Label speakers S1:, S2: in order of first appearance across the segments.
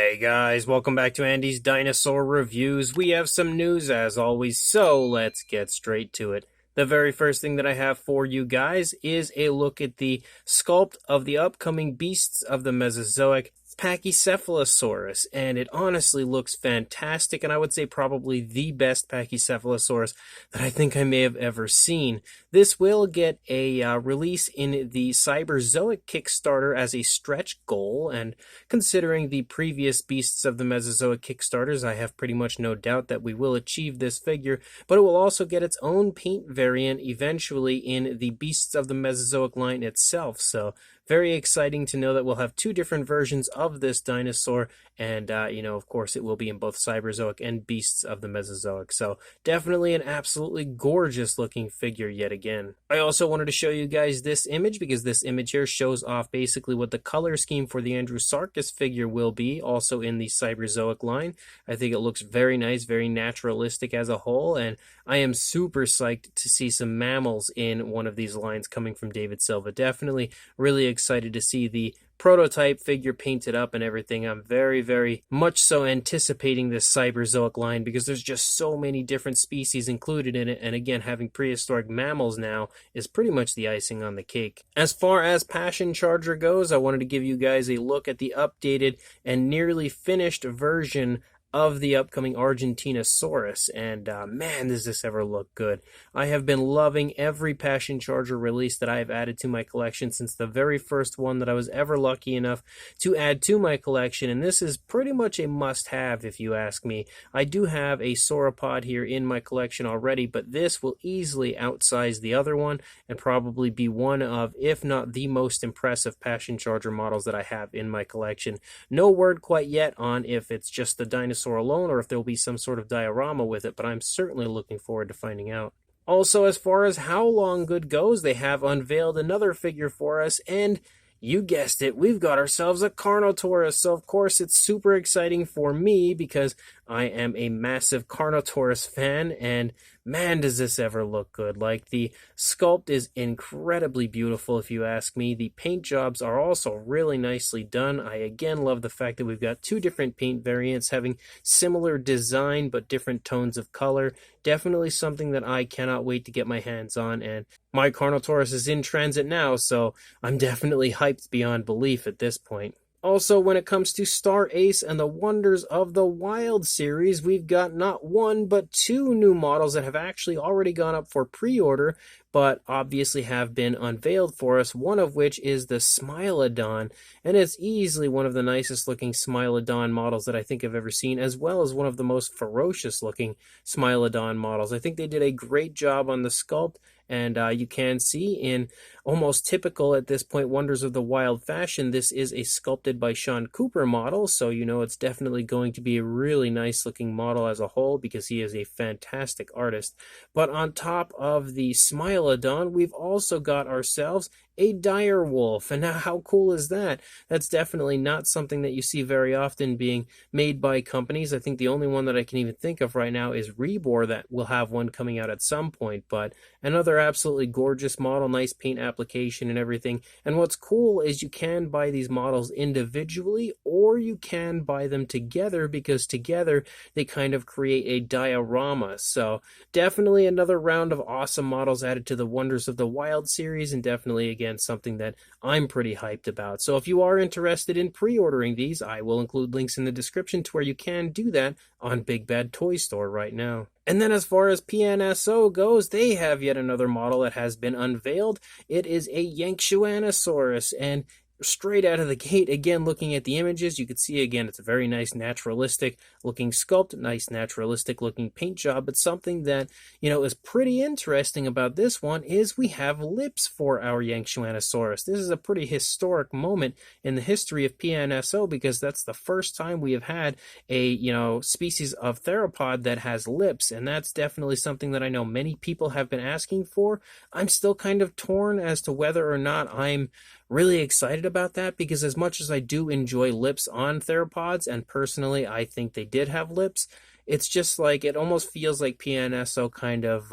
S1: Hey guys, welcome back to Andy's Dinosaur Reviews. We have some news as always, so let's get straight to it. The very first thing that I have for you guys is a look at the sculpt of the upcoming beasts of the Mesozoic, Pachycephalosaurus, and it honestly looks fantastic, and I would say probably the best Pachycephalosaurus that I think I may have ever seen. This will get a release in the Cyberzoic Kickstarter as a stretch goal, and considering the previous Beasts of the Mesozoic Kickstarters, I have pretty much no doubt that we will achieve this figure, but it will also get its own paint variant eventually in the Beasts of the Mesozoic line itself, so very exciting to know that we'll have two different versions of this dinosaur, and, of course, it will be in both Cyberzoic and Beasts of the Mesozoic. So definitely an absolutely gorgeous looking figure yet again. I also wanted to show you guys this image because this image here shows off basically what the color scheme for the Andrewsarchus figure will be, also in the Cyberzoic line. I think it looks very nice, very naturalistic as a whole, and I am super psyched to see some mammals in one of these lines coming from David Silva. Definitely really excited to see the prototype figure painted up and everything. I'm very, very much so anticipating this Cyberzoic line because there's just so many different species included in it, and again, having prehistoric mammals now is pretty much the icing on the cake. As far as Passion Charger goes, I wanted to give you guys a look at the updated and nearly finished version of the upcoming Argentinosaurus, and man, does this ever look good. I have been loving every Passion Charger release that I have added to my collection since the very first one that I was ever lucky enough to add to my collection, and this is pretty much a must-have if you ask me. I do have a sauropod here in my collection already, but this will easily outsize the other one and probably be one of, if not the most impressive Passion Charger models that I have in my collection. No word quite yet on if it's just the dinosaur alone or if there will be some sort of diorama with it, but I'm certainly looking forward to finding out. Also, as far as Haolonggood goes, they have unveiled another figure for us, and you guessed it, we've got ourselves a Carnotaurus. So of course it's super exciting for me because I am a massive Carnotaurus fan, and man, does this ever look good. Like, the sculpt is incredibly beautiful if you ask me. The paint jobs are also really nicely done. I again love the fact that we've got two different paint variants having similar design but different tones of color. Definitely something that I cannot wait to get my hands on, and my Carnotaurus is in transit now, so I'm definitely hyped beyond belief at this point. Also, when it comes to Star Ace and the Wonders of the Wild series, we've got not one, but two new models that have actually already gone up for pre-order, but obviously have been unveiled for us, one of which is the Smilodon, and it's easily one of the nicest looking Smilodon models that I think I've ever seen, as well as one of the most ferocious looking Smilodon models. I think they did a great job on the sculpt, and you can see in almost typical at this point Wonders of the Wild fashion, this is a sculpted by Sean Cooper model, so you know it's definitely going to be a really nice looking model as a whole because he is a fantastic artist. But on top of the Smilodon, we've also got ourselves a Direwolf, and now how cool is that? That's definitely not something that you see very often being made by companies. I think the only one that I can even think of right now is Rebor that will have one coming out at some point, but another absolutely gorgeous model, nice paint application and everything. And what's cool is you can buy these models individually or you can buy them together because together they kind of create a diorama. So definitely another round of awesome models added to the Wonders of the Wild series, and definitely again something that I'm pretty hyped about. So if you are interested in pre-ordering these, I will include links in the description to where you can do that on Big Bad Toy Store right now. And then as far as PNSO goes, they have yet another model that has been unveiled. It is a Yankshuanosaurus, and straight out of the gate, again, looking at the images, you can see again it's a very nice naturalistic looking sculpt, nice naturalistic looking paint job. But something that is pretty interesting about this one is we have lips for our Yankshuanosaurus. This is a pretty historic moment in the history of PNSO because that's the first time we have had a species of theropod that has lips, and that's definitely something that I know many people have been asking for. I'm still kind of torn as to whether or not I'm really excited about that, because as much as I do enjoy lips on theropods, and personally I think they did have lips, it's just like it almost feels like PNSO kind of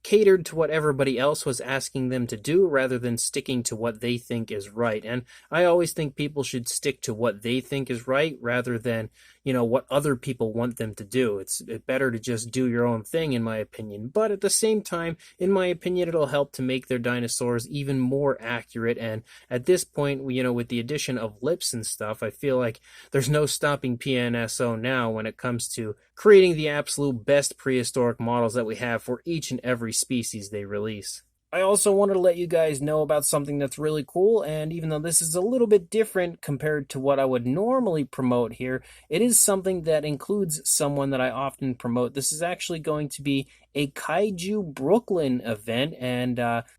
S1: catered to what everybody else was asking them to do rather than sticking to what they think is right. And I always think people should stick to what they think is right rather than, what other people want them to do. It's better to just do your own thing, in my opinion. But at the same time, in my opinion, it'll help to make their dinosaurs even more accurate. And at this point, with the addition of lips and stuff, I feel like there's no stopping PNSO now when it comes to creating the absolute best prehistoric models that we have for each and every species they release. I also wanted to let you guys know about something that's really cool, and even though this is a little bit different compared to what I would normally promote here, it is something that includes someone that I often promote. This is actually going to be a Kaiju Brooklyn event, and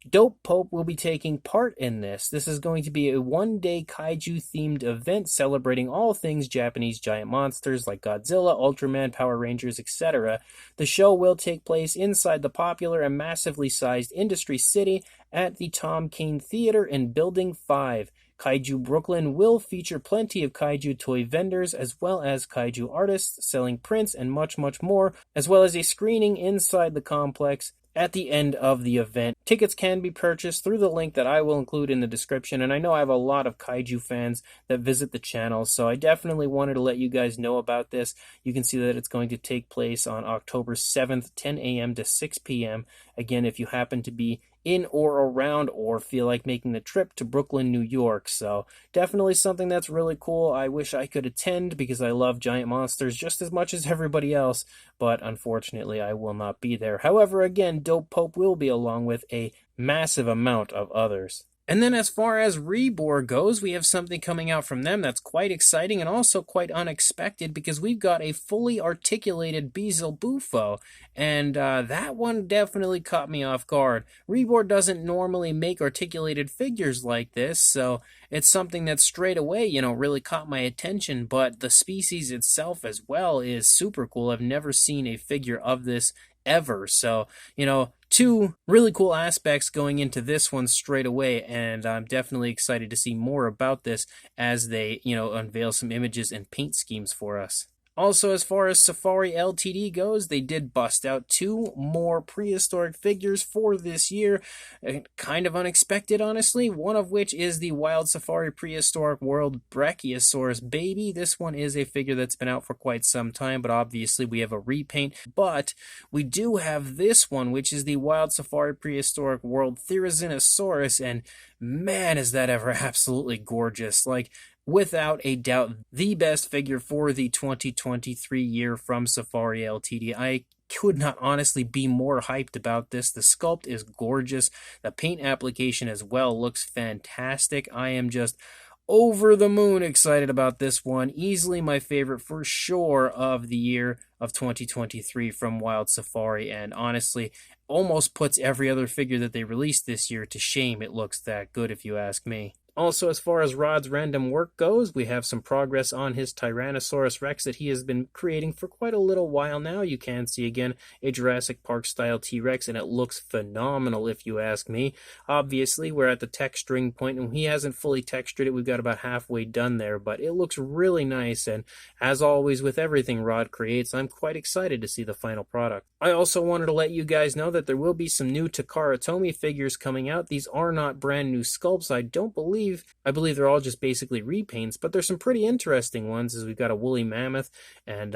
S1: Dope Pope will be taking part in this. This is going to be a one-day Kaiju-themed event celebrating all things Japanese giant monsters like Godzilla, Ultraman, Power Rangers, etc. The show will take place inside the popular and massively sized Industry City at the Tom Kane Theater in Building 5. Kaiju Brooklyn will feature plenty of kaiju toy vendors as well as kaiju artists selling prints and much, much more, as well as a screening inside the complex at the end of the event. Tickets can be purchased through the link that I will include in the description, and I know I have a lot of kaiju fans that visit the channel, so I definitely wanted to let you guys know about this. You can see that it's going to take place on October 7th, 10 a.m. to 6 p.m. Again, if you happen to be in or around or feel like making the trip to Brooklyn, New York. So definitely something that's really cool. I wish I could attend because I love giant monsters just as much as everybody else, but unfortunately I will not be there. However, again, Dope Pope will be along with a massive amount of others. And then as far as Reborn goes, we have something coming out from them that's quite exciting and also quite unexpected because we've got a fully articulated Beezle Bufo, and that one definitely caught me off guard. Reborn doesn't normally make articulated figures like this, so it's something that straight away, really caught my attention, but the species itself as well is super cool. I've never seen a figure of this ever, so, two really cool aspects going into this one straight away, and I'm definitely excited to see more about this as they, unveil some images and paint schemes for us. Also, as far as Safari Ltd goes, they did bust out 2 more prehistoric figures for this year. Kind of unexpected, honestly. One of which is the Wild Safari Prehistoric World Brachiosaurus Baby. This one is a figure that's been out for quite some time, but obviously we have a repaint. But we do have this one, which is the Wild Safari Prehistoric World Therizinosaurus, and man, is that ever absolutely gorgeous. Without a doubt, the best figure for the 2023 year from Safari Ltd. I could not honestly be more hyped about this. The sculpt is gorgeous. The paint application as well looks fantastic. I am just over the moon excited about this one. Easily my favorite for sure of the year of 2023 from Wild Safari, and honestly almost puts every other figure that they released this year to shame. It looks that good if you ask me. Also, as far as Rod's random work goes, we have some progress on his Tyrannosaurus Rex that he has been creating for quite a little while now. You can see, again, a Jurassic Park-style T-Rex, and it looks phenomenal if you ask me. Obviously, we're at the texturing point, and he hasn't fully textured it. We've got about halfway done there, but it looks really nice, and as always with everything Rod creates, I'm quite excited to see the final product. I also wanted to let you guys know that there will be some new Takara Tomy figures coming out. These are not brand new sculpts. I believe they're all just basically repaints, but there's some pretty interesting ones, as we've got a woolly mammoth, and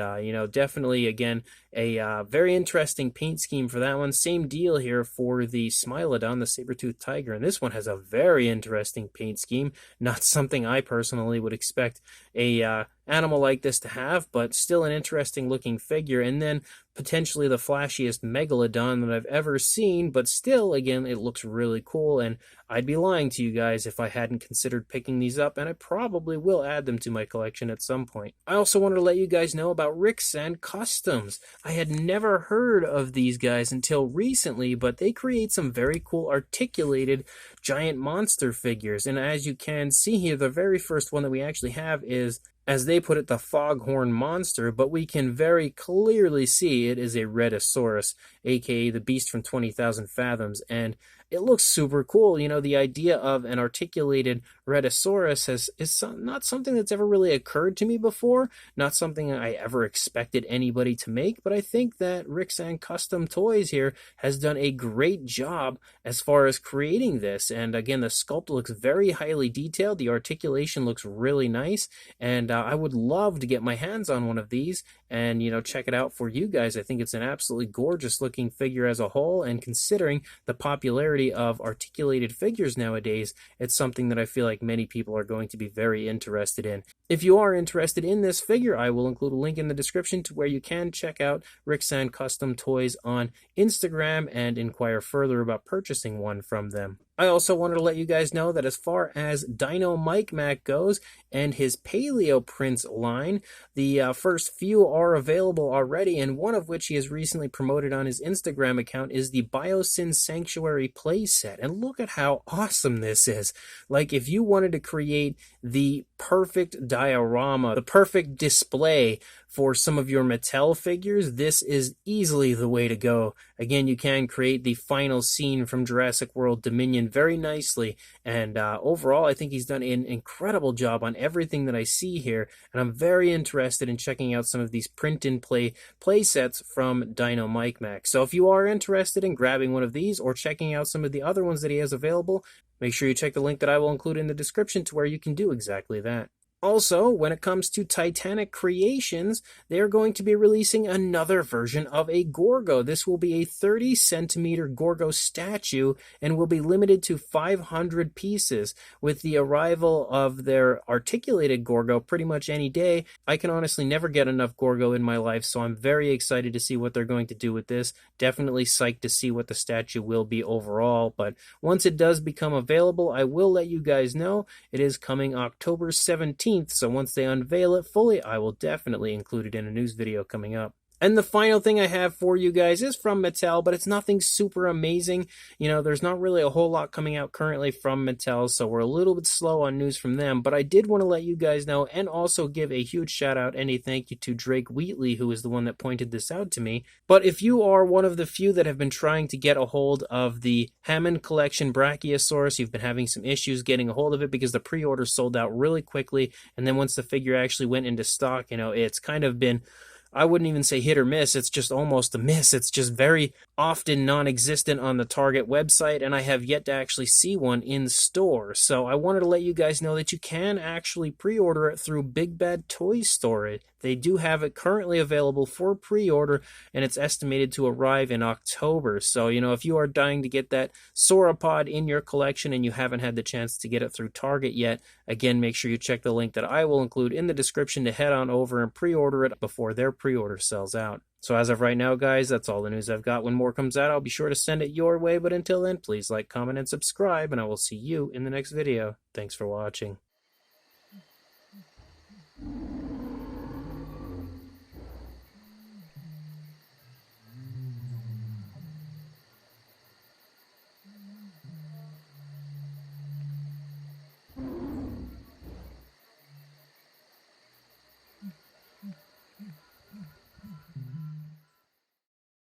S1: definitely, again, a very interesting paint scheme for that one. Same deal here for the Smilodon, the saber-toothed tiger, and this one has a very interesting paint scheme. Not something I personally would expect a animal like this to have, but still an interesting looking figure. And then potentially the flashiest megalodon that I've ever seen, but still, again, it looks really cool, and I'd be lying to you guys if I hadn't considered picking these up, and I probably will add them to my collection at some point. I also wanted to let you guys know about Ricsan Customs. I had never heard of these guys until recently, but they create some very cool articulated giant monster figures, and as you can see here, the very first one that we actually have is, as they put it, the foghorn monster, but we can very clearly see it is a Rhedosaurus, aka the beast from 20,000 Fathoms, and it looks super cool. You know, the idea of an articulated Rhedosaurus not something that's ever really occurred to me before, not something I ever expected anybody to make, but I think that Ricsan Custom Toys here has done a great job as far as creating this. And again, the sculpt looks very highly detailed, the articulation looks really nice, and I would love to get my hands on one of these and, you know, check it out for you guys. I think it's an absolutely gorgeous looking figure as a whole, and considering the popularity of articulated figures nowadays, it's something that I feel like many people are going to be very interested in. If you are interested in this figure, I will include a link in the description to where you can check out Ricsan Custom Toys on Instagram and inquire further about purchasing one from them. I also wanted to let you guys know that as far as Dinomic Max goes and his Paleo Prints line, the first few are available already, and one of which he has recently promoted on his Instagram account is the Biosyn Sanctuary playset. And look at how awesome this is. Like, if you wanted to create the perfect diorama, the perfect display for some of your Mattel figures, this is easily the way to go. Again, you can create the final scene from Jurassic World Dominion very nicely, and overall I think he's done an incredible job on everything that I see here, and I'm very interested in checking out some of these print-and-play playsets from Dinomic Max. So if you are interested in grabbing one of these or checking out some of the other ones that he has available, make sure you check the link that I will include in the description to where you can do exactly that. Also, when it comes to Titanic Creations, they are going to be releasing another version of a Gorgo. This will be a 30-centimeter Gorgo statue and will be limited to 500 pieces. With the arrival of their articulated Gorgo pretty much any day, I can honestly never get enough Gorgo in my life, so I'm very excited to see what they're going to do with this. Definitely psyched to see what the statue will be overall, but once it does become available, I will let you guys know. It is coming October 17th. So once they unveil it fully, I will definitely include it in a news video coming up. And the final thing I have for you guys is from Mattel, but it's nothing super amazing. You know, there's not really a whole lot coming out currently from Mattel, so we're a little bit slow on news from them. But I did want to let you guys know and also give a huge shout out and a thank you to Drake Wheatley, who is the one that pointed this out to me. But if you are one of the few that have been trying to get a hold of the Hammond Collection Brachiosaurus, you've been having some issues getting a hold of it because the pre-order sold out really quickly. And then once the figure actually went into stock, you know, it's kind of been, I wouldn't even say hit or miss, it's just almost a miss. It's just very often non-existent on the Target website, and I have yet to actually see one in store. So I wanted to let you guys know that you can actually pre-order it through Big Bad Toy Store. They do have it currently available for pre-order, and it's estimated to arrive in October. So, you know, if you are dying to get that sauropod in your collection and you haven't had the chance to get it through Target yet, again, make sure you check the link that I will include in the description to head on over and pre-order it before their pre-order sells out. So as of right now, guys, that's all the news I've got. When more comes out, I'll be sure to send it your way. But until then, please like, comment, and subscribe, and I will see you in the next video. Thanks for watching.